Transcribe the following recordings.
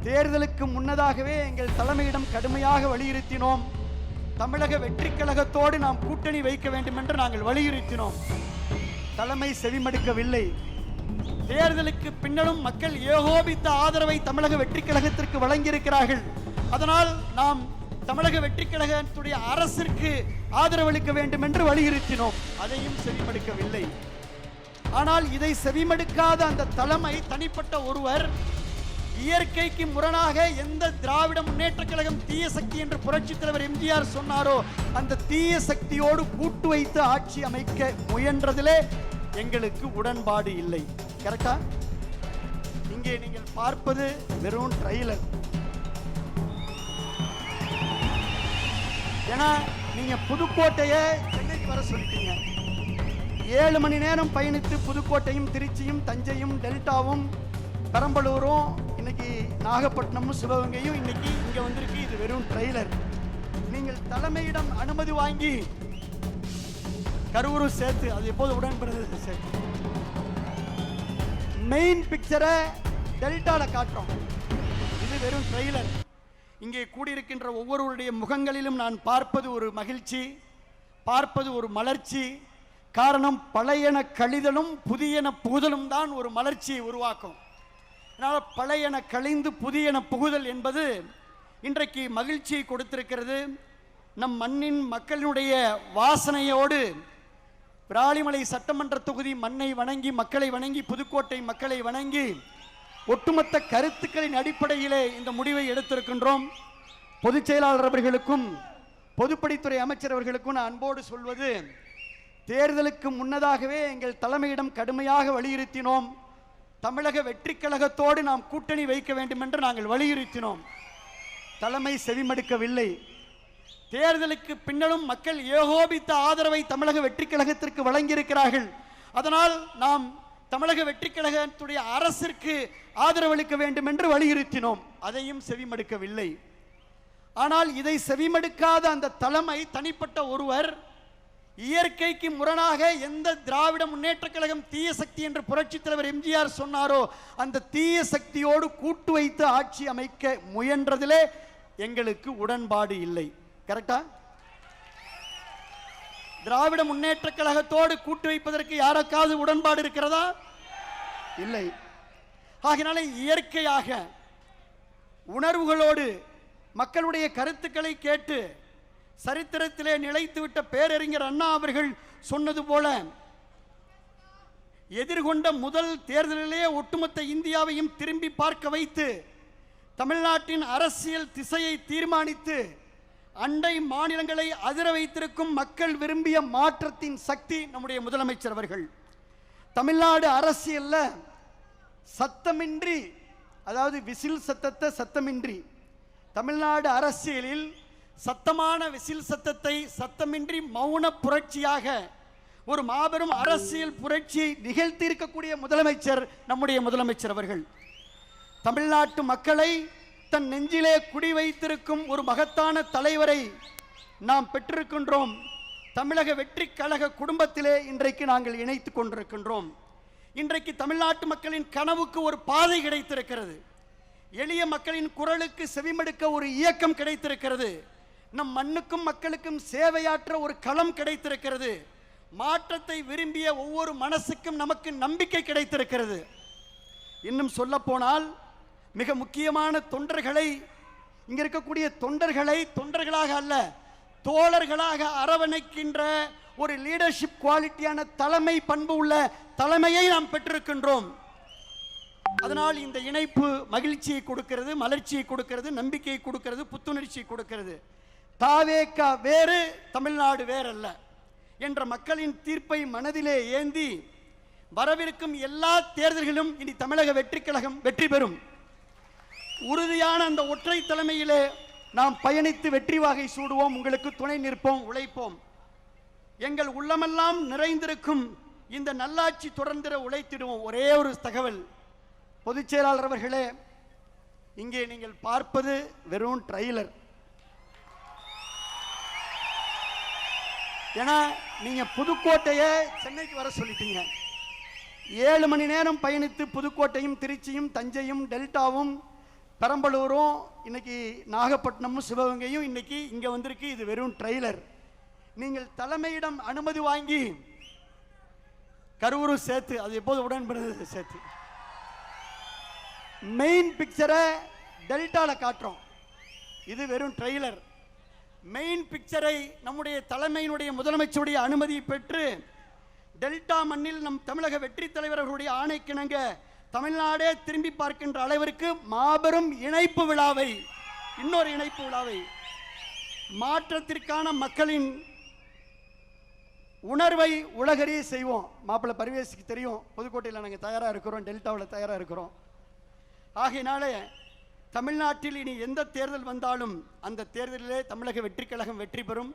தேர்தலுக்கு முன்னதாகவே எங்கள் தலைமையிடம் கடுமையாக வலியுறுத்தினோம். தமிழக வெற்றிக் கழகத்தோடு நாம் கூட்டணி வைக்க வேண்டும் என்று நாங்கள் வலியுறுத்தினோம். தலைமை செவிமடுக்கவில்லை. தேர்தலுக்கு பின்னரும் மக்கள் ஏகோபித்த ஆதரவை தமிழக வெற்றிக் கழகத்திற்கு வழங்கியிருக்கிறார்கள். அதனால் நாம் தமிழக வெற்றிக் கழகத்துடைய அரசிற்கு ஆதரவளிக்க வேண்டும் என்று வலியுறுத்தினோம். அதையும் செவிமடுக்கவில்லை. ஆனால் இதை செவிமடுக்காத அந்த தலைமை, தனிப்பட்ட ஒருவர், இயற்கைக்கு முரணாக எந்த திராவிட முன்னேற்ற கழகம் தீய சக்தி என்று புரட்சித் தலைவர் எம்ஜிஆர் சொன்னாரோ அந்த தீய சக்தியோடு கூட்டு வைத்து ஆட்சி அமைக்க முயன்றதிலே எங்களுக்கு உடன்பாடு இல்லை. கரெக்டா? இங்கே நீங்கள் பார்ப்பது வெறும் ட்ரைலர். ஏன்னா நீங்க புதுக்கோட்டையை சென்னைக்கு வர சொல்லிட்டீங்க. 7 மணி நேரம் பயணித்து புதுக்கோட்டையும் திருச்சியும் தஞ்சையும் டெல்டாவும் பெரம்பலூரும் இன்னைக்கு நாகப்பட்டினமும் சிவகங்கையும் இன்னைக்கு இங்க வந்திருக்கு. இது வெறும் ட்ரெய்லர். நீங்கள் தலைமையிடம் அனுமதி வாங்கி கரூரும் சேர்த்து, அது எப்போது உடன்படுறது சேர்த்து மெயின் பிக்சரை டெல்டால காட்டுறோம். இது வெறும் ட்ரெய்லர். இங்கே கூடியிருக்கின்ற ஒவ்வொருவருடைய முகங்களிலும் நான் பார்ப்பது ஒரு மகிழ்ச்சி, பார்ப்பது ஒரு மலர்ச்சி. காரணம், பழையன கழிதலும் புதியன புகுதலும் தான் ஒரு மலர்ச்சியை உருவாக்கும். அதனால் பழையன கழிந்து புதியன புகுதல் என்பது இன்றைக்கு மகிழ்ச்சியை கொடுத்திருக்கிறது. நம் மண்ணின் மக்களினுடைய வாசனையோடு விராலிமலை சட்டமன்ற தொகுதி மண்ணை வணங்கி, மக்களை வணங்கி, புதுக்கோட்டை மக்களை வணங்கி ஒட்டுமொத்த கருத்துக்களின் அடிப்படையிலே இந்த முடிவை எடுத்திருக்கின்றோம். பொதுச் செயலாளர் அவர்களுக்கும் பொதுப்பணித்துறை அமைச்சர் அவர்களுக்கும் நான் அன்போடு சொல்வது, தேர்தலுக்கு முன்னதாகவே எங்கள் தலைமையிடம் கடுமையாக வலியுறுத்தினோம். தமிழக வெற்றிக் கழகத்தோடு நாம் கூட்டணி வைக்க வேண்டும் என்று நாங்கள் வலியுறுத்தினோம். தலைமை செவிமடுக்கவில்லை. தேர்தலுக்கு பின்னரும் மக்கள் ஏகோபித்த ஆதரவை தமிழக வெற்றிக் கழகத்திற்கு வழங்கியிருக்கிறார்கள். அதனால் நாம் தமிழக வெற்றிக் கழகத்துடைய அரசிற்கு ஆதரவளிக்க வேண்டும் என்று வலியுறுத்தினோம். அதையும் செவிமடுக்கவில்லை. ஆனால் இதை செவிமடுக்காத அந்த தலைமை, தனிப்பட்ட ஒருவர், இயற்கைக்கு முரணாக எந்த திராவிட முன்னேற்ற கழகம் தீய சக்தி என்று புரட்சித் தலைவர் எம்ஜிஆர் சொன்னாரோ அந்த தீய சக்தியோடு கூட்டு வைத்து ஆட்சி அமைக்க முயன்றதிலே எங்களுக்கு உடன்பாடு இல்லை. கரெக்டா? திராவிட முன்னேற்ற கழகத்தோடு கூட்டு வைப்பதற்கு யாருக்காவது உடன்பாடு இருக்கிறதா? இல்லை. ஆகினால இயற்கையாக உணர்வுகளோடு மக்களுடைய கருத்துக்களை கேட்டு சரித்திரத்திலே நிலைத்துவிட்ட பேரறிஞர் அண்ணா அவர்கள் சொன்னது போல, எதிர்கொண்ட முதல் தேர்தலிலேயே ஒட்டுமொத்த இந்தியாவையும் திரும்பி பார்க்க வைத்து தமிழ்நாட்டின் அரசியல் திசையை தீர்மானித்து அண்டை மாநிலங்களை அதிர வைத்திருக்கும் மக்கள் விரும்பிய மாற்றத்தின் சக்தி நம்முடைய முதலமைச்சர் அவர்கள். தமிழ்நாடு அரசியல்ல சத்தமின்றி, அதாவது விசில் சத்தத்தை சத்தமின்றி, தமிழ்நாடு அரசியலில் சத்தமான விசில் சத்தத்தை சத்தமின்றி மௌன புரட்சியாக ஒரு மாபெரும் அரசியல் புரட்சியை நிகழ்த்தி இருக்கக்கூடிய முதலமைச்சர் நம்முடைய முதலமைச்சர் அவர்கள். தமிழ்நாட்டு மக்களை தன் நெஞ்சிலே குடி வைத்திருக்கும் ஒரு மகத்தான தலைவரை நாம் பெற்றிருக்கின்றோம். தமிழக வெற்றிக் கழக குடும்பத்திலே இன்றைக்கு நாங்கள் இணைத்துக் கொண்டிருக்கின்றோம். இன்றைக்கு தமிழ்நாட்டு மக்களின் கனவுக்கு ஒரு பாதை கிடைத்திருக்கிறது. எளிய மக்களின் குரலுக்கு செவிமடுக்க ஒரு இயக்கம் கிடைத்திருக்கிறது. நம் மண்ணுக்கும் மக்களுக்கும் சேவையாற்ற ஒரு களம் கிடைத்திருக்கிறது. மாற்றத்தை விரும்பிய ஒவ்வொரு மனசுக்கும் நமக்கு நம்பிக்கை கிடைத்திருக்கிறது. இன்னும் சொல்ல போனால் மிக முக்கியமான தொண்டர்களை, இங்க இருக்கக்கூடிய தொண்டர்களை தொண்டர்களாக அல்ல தோழர்களாக அரவணைக்கின்ற ஒரு லீடர்ஷிப் குவாலிட்டியான தலைமை பண்பு உள்ள தலைமையை நாம் பெற்றிருக்கின்றோம். அதனால் இந்த இணைப்பு மகிழ்ச்சியை கொடுக்கிறது, மலர்ச்சியை கொடுக்கிறது, நம்பிக்கையை கொடுக்கிறது, புத்துணர்ச்சியை கொடுக்கிறது. தாவேகா வேறு, தமிழ்நாடு வேறல்ல என்ற மக்களின் தீர்ப்பை மனதிலே ஏந்தி வரவிருக்கும் எல்லா தேர்தல்களும் இனி தமிழக வெற்றிக் கழகம் வெற்றி பெறும். உறுதியான அந்த ஒற்றை தலைமையிலே நாம் பயணித்து வெற்றி வாகை சூடுவோம். உங்களுக்கு துணை நிற்போம், உழைப்போம். எங்கள் உள்ளமெல்லாம் நிறைந்திருக்கும் இந்த நல்லாட்சி தொடர்ந்திட உழைத்திடுவோம். ஒரே ஒரு தகவல், பொதுச் செயலாளர் அவர்களே, இங்கே நீங்கள் பார்ப்பது வெறும் ட்ரெய்லர். ஏன்னா நீங்க புதுக்கோட்டையை சென்னைக்கு வர சொல்லிட்டீங்க. 7 மணி நேரம் பயணித்து புதுக்கோட்டையும் திருச்சியும் தஞ்சையும் டெல்டாவும் பெரம்பலூரும் இன்னைக்கு நாகப்பட்டினமும் சிவகங்கையும் இன்னைக்கு இங்கே வந்திருக்கு. இது வெறும் ட்ரெய்லர். நீங்கள் தலைமையிடம் அனுமதி வாங்கி கரூரும் சேர்த்து, அது எப்போது உடன்படுறது சேர்த்து மெயின் பிக்சரை டெல்டாவில் காட்டுறோம். இது வெறும் ட்ரெய்லர். மெயின் பிக்சரை நம்முடைய தலைமையினுடைய முதலமைச்சருடைய அனுமதி பெற்று டெல்டா மண்ணில் நம் தமிழக வெற்றி தலைவர் அவர்களுடைய ஆணைக்கிணங்க தமிழ்நாடே திரும்பி பார்க்கின்ற அளவிற்கு மாபெரும் இணைப்பு விழாவை, இன்னொரு இணைப்பு விழாவை, மாற்றத்திற்கான மக்களின் உணர்வை உலகறிய செய்வோம். மாப்பிள்ளை பரிவேசுக்கு தெரியும், புதுக்கோட்டையில் நாங்கள் தயாராக இருக்கிறோம், டெல்டாவில் தயாராக இருக்கிறோம். ஆகையினாலே தமிழ்நாட்டில் இனி எந்த தேர்தல் வந்தாலும் அந்த தேர்தலிலே தமிழக வெற்றி கழகம் வெற்றி பெறும்.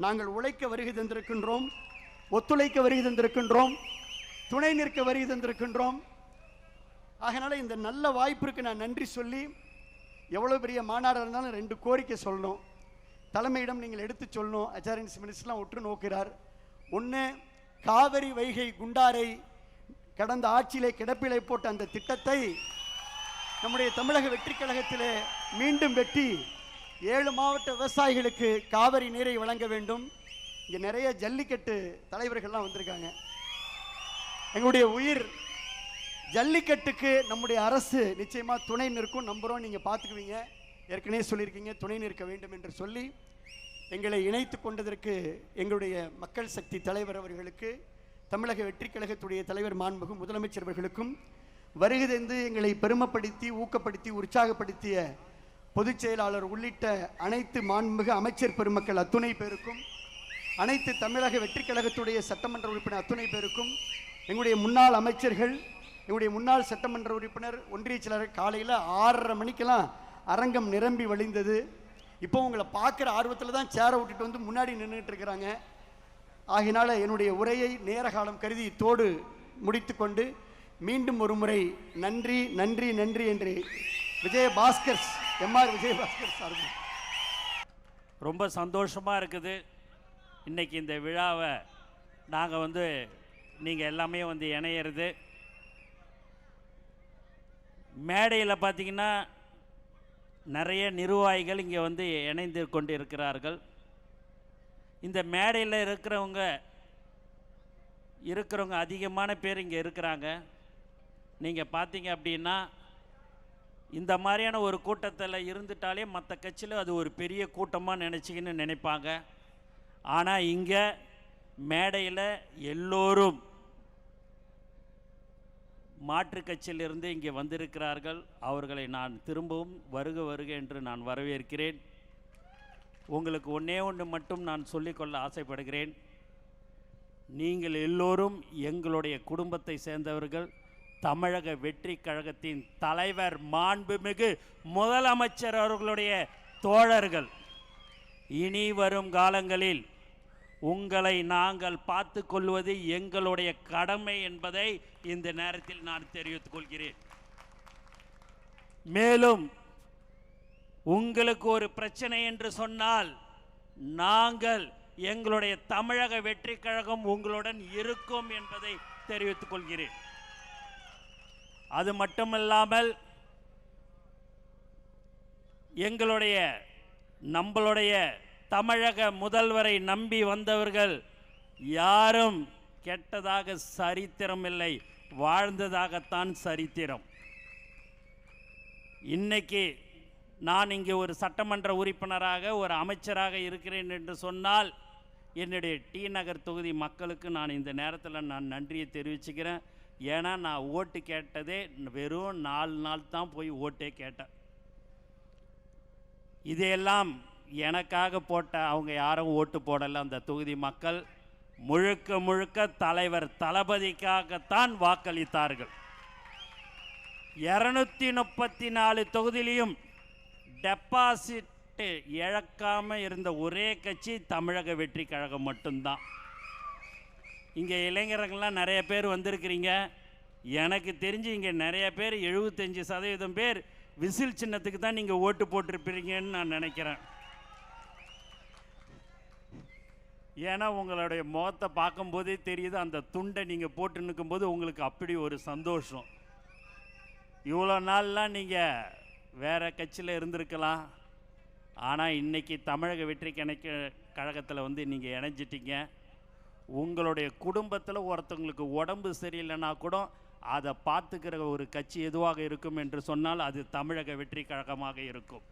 நாங்கள் உழைக்க வருகை தந்திருக்கின்றோம், ஒத்துழைக்க வருகை தந்திருக்கின்றோம், துணை நிற்க வருகை தந்திருக்கின்றோம். ஆகையினால இந்த நல்ல வாய்ப்பிற்கு நான் நன்றி சொல்லி, எவ்வளோ பெரிய மாநாடு இருந்தாலும் 2 கோரிக்கை சொல்லணும். தலைமையிடம் நீங்கள் எடுத்து சொல்லணும். அச்சாரியன்ஸ் மினிஸ்டர்லாம் உற்று நோக்கிறார். ஒன்று, காவிரி வைகை குண்டாரை கடந்த ஆட்சியிலே கிடப்பிலை போட்ட அந்த திட்டத்தை நம்முடைய தமிழக வெற்றி கழகத்திலே மீண்டும் வெட்டி 7 மாவட்ட விவசாயிகளுக்கு காவிரி நீரை வழங்க வேண்டும். இங்கே நிறைய ஜல்லிக்கட்டு தலைவர்கள்லாம் வந்திருக்காங்க. எங்களுடைய உயிர் ஜல்லிக்கட்டுக்கு நம்முடைய அரசு நிச்சயமாக துணை நிற்கும் நம்புகிறோம். நீங்கள் பார்த்துக்குவீங்க, ஏற்கனவே சொல்லியிருக்கீங்க, துணை நிற்க வேண்டும் என்று சொல்லி எங்களை இணைத்து கொண்டதற்கு எங்களுடைய மக்கள் சக்தி தலைவர் அவர்களுக்கு, தமிழக வெற்றி கழகத்துடைய தலைவர் மாண்புமிகு முதலமைச்சர் அவர்களுக்கும், வருகை தந்து எங்களை பெருமைப்படுத்தி ஊக்கப்படுத்தி உற்சாகப்படுத்திய பொதுச் செயலாளர் உள்ளிட்ட அனைத்து மாண்புமிகு அமைச்சர் பெருமக்கள் அத்துணை பேருக்கும், அனைத்து தமிழக வெற்றி கழகத்துடைய சட்டமன்ற உறுப்பினர் அத்துணை பேருக்கும், எங்களுடைய முன்னாள் அமைச்சர்கள், எங்களுடைய முன்னாள் சட்டமன்ற உறுப்பினர், ஒன்றிய செயலாளர், காலையில் 6:30 மணிக்கெல்லாம் அரங்கம் நிரம்பி வழிந்தது. இப்போ உங்களை பார்க்குற ஆர்வத்தில் தான் சேரை விட்டுட்டு வந்து முன்னாடி நின்றுட்டு இருக்கிறாங்க. ஆகினால என்னுடைய உரையை நேர காலம் கருதி தோடு முடித்து கொண்டு மீண்டும் ஒரு முறை நன்றி நன்றி நன்றி என்று விஜயபாஸ்கர்ஸ், எம்ஆர் விஜயபாஸ்கர் சார்பில் ரொம்ப சந்தோஷமாக இருக்குது. இன்றைக்கி இந்த விழாவை நாங்கள் நீங்கள் எல்லாமே இணையிறது. மேடையில் பார்த்திங்கன்னா நிறைய நிர்வாகிகள் இங்கே இணைந்து கொண்டு இருக்கிறார்கள். இந்த மேடையில் இருக்கிறவங்க அதிகமான பேர் இங்கே இருக்கிறாங்க. நீங்கள் பார்த்தீங்க அப்படின்னா இந்த மாதிரியான ஒரு கூட்டத்தில் இருந்துட்டாலே மற்ற கட்சியில் அது ஒரு பெரிய கூட்டமாக நினச்சிக்கின்னு நினைப்பாங்க. ஆனால் இங்கே மேடையில் எல்லோரும் மாற்று கட்சியிலிருந்து இங்கே வந்திருக்கிறார்கள். அவர்களை நான் திரும்பவும் வருக வருக என்று நான் வரவேற்கிறேன். உங்களுக்கு ஒன்றே ஒன்று மட்டும் நான் சொல்லிக்கொள்ள ஆசைப்படுகிறேன். நீங்கள் எல்லோரும் எங்களுடைய குடும்பத்தை சேர்ந்தவர்கள். தமிழக வெற்றி கழகத்தின் தலைவர் மாண்புமிகு முதலமைச்சர் அவர்களுடைய தோழர்கள். இனி வரும் காலங்களில் உங்களை நாங்கள் பார்த்து கொள்வது எங்களுடைய கடமை என்பதை இந்த நேரத்தில் நான் தெரிவித்துக் கொள்கிறேன். மேலும் உங்களுக்கு ஒரு பிரச்சனை என்று சொன்னால் நாங்கள் எங்களுடைய தமிழக வெற்றி கழகம் உங்களுடன் இருக்கும் என்பதை தெரிவித்துக் கொள்கிறேன். அது மட்டுமல்லாமல் நம்மளுடைய தமிழக முதல்வரை நம்பி வந்தவர்கள் யாரும் கெட்டதாக சரித்திரம் இல்லை, வாழ்ந்ததாகத்தான் சரித்திரம். இன்னைக்கு நான் இங்கே ஒரு சட்டமன்ற உறுப்பினராக ஒரு அமைச்சராக இருக்கிறேன் என்று சொன்னால் என்னுடைய டி நகர் தொகுதி மக்களுக்கு நான் இந்த நேரத்தில் நான் நன்றியை தெரிவிச்சுக்கிறேன். ஏன்னா நான் ஓட்டு கேட்டதே வெறும் 4 நாள் தான் போய் ஓட்டே கேட்டேன். இதையெல்லாம் எனக்காக போட்ட அவங்க யாரும் ஓட்டு போடலை. அந்த தொகுதி மக்கள் முழுக்க முழுக்க தலைவர் தளபதிக்காகத்தான் வாக்களித்தார்கள். 234 தொகுதியிலையும் டெபாசிட் இழக்காமல் இருந்த ஒரே கட்சி தமிழக வெற்றி கழகம் மட்டும்தான். இங்கே இளைஞர்கள்லாம் நிறைய பேர் வந்திருக்கிறீங்க. எனக்கு தெரிஞ்சு இங்கே நிறைய பேர் 75% பேர் விசில் சின்னத்துக்கு தான் நீங்கள் ஓட்டு போட்டிருப்பீங்கன்னு நான் நினைக்கிறேன். ஏன்னா உங்களுடைய முகத்தை பார்க்கும்போதே தெரியுது, அந்த துண்டை நீங்கள் போட்டு நிற்கும்போது உங்களுக்கு அப்படி ஒரு சந்தோஷம். இவ்வளோ நாள்லாம் நீங்கள் வேறு கட்சியில் இருந்திருக்கலாம். ஆனால் இன்றைக்கி தமிழக வெற்றி கழகத்தில் வந்து நீங்கள் இணைஞ்சிட்டீங்க. உங்களுடைய குடும்பத்தில் ஒருத்தவங்களுக்கு உடம்பு சரியில்லைன்னா கூட அதை பார்த்துக்கிற ஒரு கட்சி எதுவாக இருக்கும் என்று சொன்னால் அது தமிழக வெற்றி கழகமாக இருக்கும்.